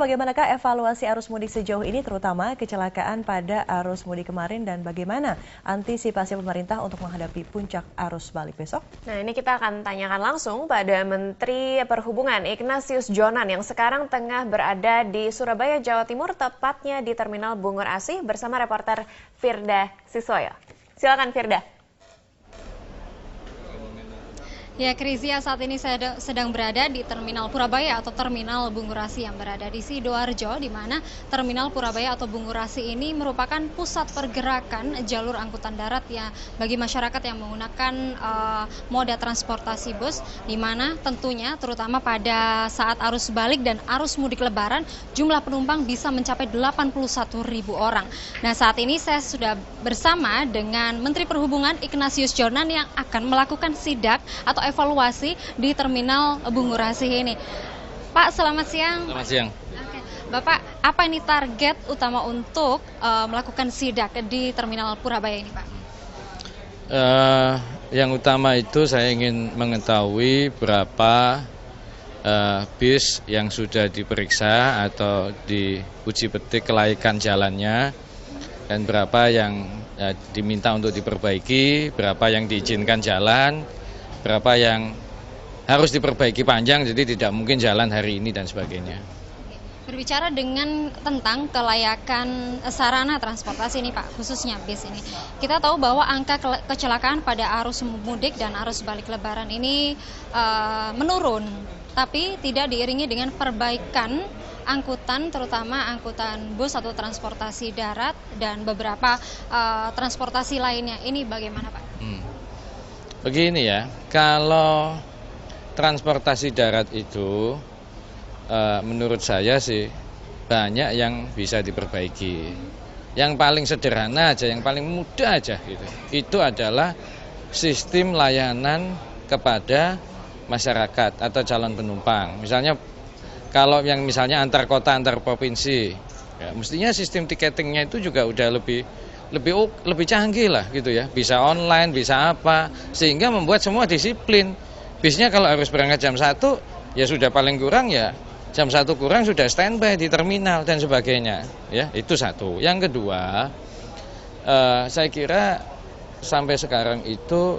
bagaimanakah evaluasi arus mudik sejauh ini, terutama kecelakaan pada arus mudik kemarin, dan bagaimana antisipasi pemerintah untuk menghadapi puncak arus balik besok? Nah, ini kita akan tanyakan langsung pada Menteri Perhubungan Ignatius Jonan yang sekarang tengah berada di Surabaya, Jawa Timur, tepatnya di Terminal Bungur Asih bersama reporter Firda Siswoyo. Silakan Firda. Ya, Krizia, saat ini saya sedang berada di Terminal Purabaya atau Terminal Bungur Asih yang berada di Sidoarjo, di mana Terminal Purabaya atau Bungur Asih ini merupakan pusat pergerakan jalur angkutan darat ya bagi masyarakat yang menggunakan moda transportasi bus, di mana tentunya terutama pada saat arus balik dan arus mudik Lebaran jumlah penumpang bisa mencapai 81.000 orang. Nah, saat ini saya sudah bersama dengan Menteri Perhubungan Ignatius Jonan yang akan melakukan sidak atau evaluasi di Terminal Bungur Asih ini. Pak, selamat siang. Selamat siang. Oke. Bapak, apa ini target utama untuk melakukan sidak di Terminal Purabaya ini, Pak? Yang utama itu saya ingin mengetahui berapa bis yang sudah diperiksa atau diuji petik kelaikan jalannya, dan berapa yang diminta untuk diperbaiki, berapa yang diizinkan jalan, berapa yang harus diperbaiki panjang, jadi tidak mungkin jalan hari ini dan sebagainya. Berbicara tentang kelayakan sarana transportasi ini, Pak, khususnya bis ini. Kita tahu bahwa angka kecelakaan pada arus mudik dan arus balik Lebaran ini menurun, tapi tidak diiringi dengan perbaikan angkutan, terutama angkutan bus atau transportasi darat dan beberapa transportasi lainnya. Ini bagaimana, Pak? Begini ya, kalau transportasi darat itu menurut saya sih banyak yang bisa diperbaiki. Yang paling sederhana aja, yang paling mudah aja gitu. Itu adalah sistem layanan kepada masyarakat atau calon penumpang. Misalnya kalau yang misalnya antar kota, antar provinsi, ya, mestinya sistem tiketingnya itu juga udah lebih canggih lah gitu ya, bisa online, bisa apa, sehingga membuat semua disiplin. Bisnya kalau harus berangkat jam 1, ya sudah paling kurang ya jam 1 kurang sudah standby di terminal dan sebagainya. Ya, itu satu. Yang kedua, saya kira sampai sekarang itu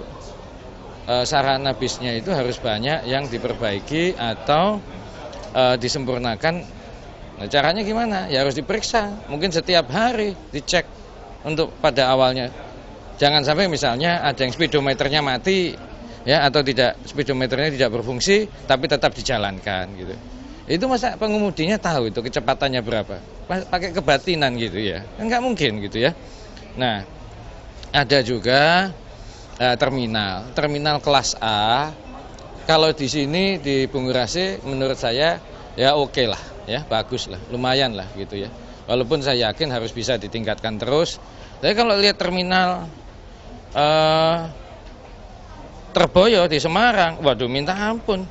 sarana bisnya itu harus banyak yang diperbaiki atau disempurnakan. Nah, caranya gimana? Ya harus diperiksa, mungkin setiap hari dicek. Untuk pada awalnya, jangan sampai misalnya ada yang speedometernya mati, ya, atau tidak, speedometernya tidak berfungsi, tapi tetap dijalankan gitu. Itu masa pengemudinya tahu itu kecepatannya berapa? Pakai kebatinan gitu ya, kan nggak mungkin gitu ya. Nah, ada juga terminal kelas A. Kalau di sini di Bungur Asih, menurut saya ya oke lah, ya bagus lah, lumayan lah gitu ya. Walaupun saya yakin harus bisa ditingkatkan terus. Tapi kalau lihat terminal Terboyo di Semarang, waduh minta ampun.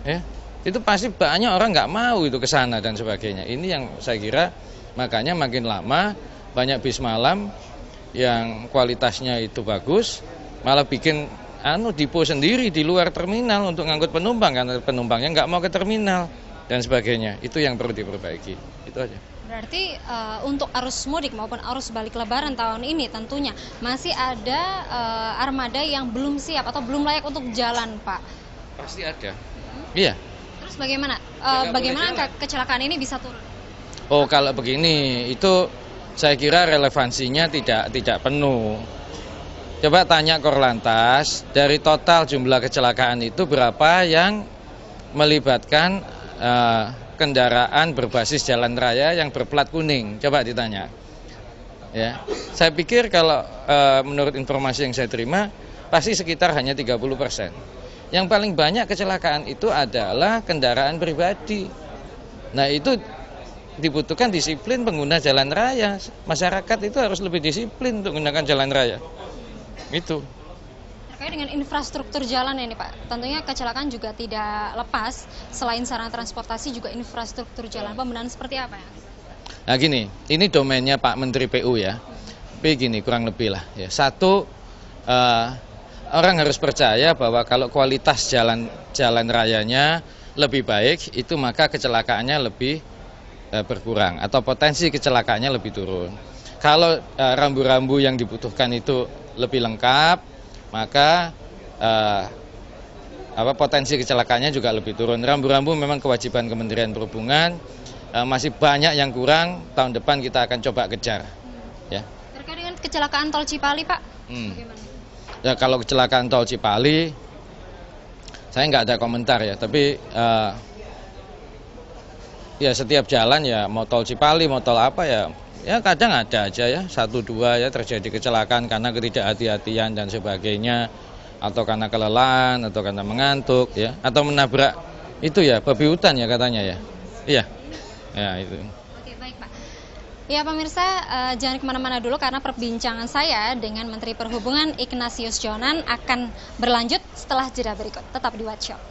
Ya, itu pasti banyak orang nggak mau itu ke sana dan sebagainya. Ini yang saya kira makanya makin lama banyak bis malam yang kualitasnya itu bagus, malah bikin depo sendiri di luar terminal untuk ngangkut penumpang karena penumpangnya nggak mau ke terminal dan sebagainya. Itu yang perlu diperbaiki. Itu aja. Berarti untuk arus mudik maupun arus balik Lebaran tahun ini tentunya masih ada armada yang belum siap atau belum layak untuk jalan, Pak? Pasti ada. Iya. Terus bagaimana angka kecelakaan ini bisa turun? Oh, kalau begini itu saya kira relevansinya tidak penuh. Coba tanya Korlantas, dari total jumlah kecelakaan itu berapa yang melibatkan kendaraan berbasis jalan raya yang berplat kuning, coba ditanya. Ya, saya pikir kalau menurut informasi yang saya terima pasti sekitar hanya 30%. Yang paling banyak kecelakaan itu adalah kendaraan pribadi. Nah, itu dibutuhkan disiplin pengguna jalan raya. Masyarakat itu harus lebih disiplin untuk menggunakan jalan raya. Itu. Terkait dengan infrastruktur jalan ini, Pak, tentunya kecelakaan juga tidak lepas. Selain sarana transportasi juga infrastruktur jalan. Pembenahan seperti apa ya? Nah gini, ini domainnya Pak Menteri PU ya. Begini kurang lebih lah. Ya. Satu, orang harus percaya bahwa kalau kualitas jalan rayanya lebih baik, itu maka kecelakaannya lebih berkurang atau potensi kecelakaannya lebih turun. Kalau rambu-rambu yang dibutuhkan itu lebih lengkap, maka potensi kecelakaannya juga lebih turun. Rambu-rambu memang kewajiban Kementerian Perhubungan, masih banyak yang kurang. Tahun depan kita akan coba kejar. Ya. Terkait dengan kecelakaan tol Cipali, Pak, bagaimana? Ya, kalau kecelakaan tol Cipali, saya nggak ada komentar ya. Tapi ya setiap jalan ya, mau tol Cipali, mau tol apa ya kadang ada aja ya, 1-2 ya terjadi kecelakaan karena ketidakhati-hatian dan sebagainya, atau karena kelelahan, atau karena mengantuk ya, atau menabrak itu ya babi hutan ya katanya ya. Iya. Ya itu. Oke, baik Pak. Ya pemirsa, jangan kemana-mana dulu karena perbincangan saya dengan Menteri Perhubungan Ignatius Jonan akan berlanjut setelah jeda berikut. Tetap di Watch Shop.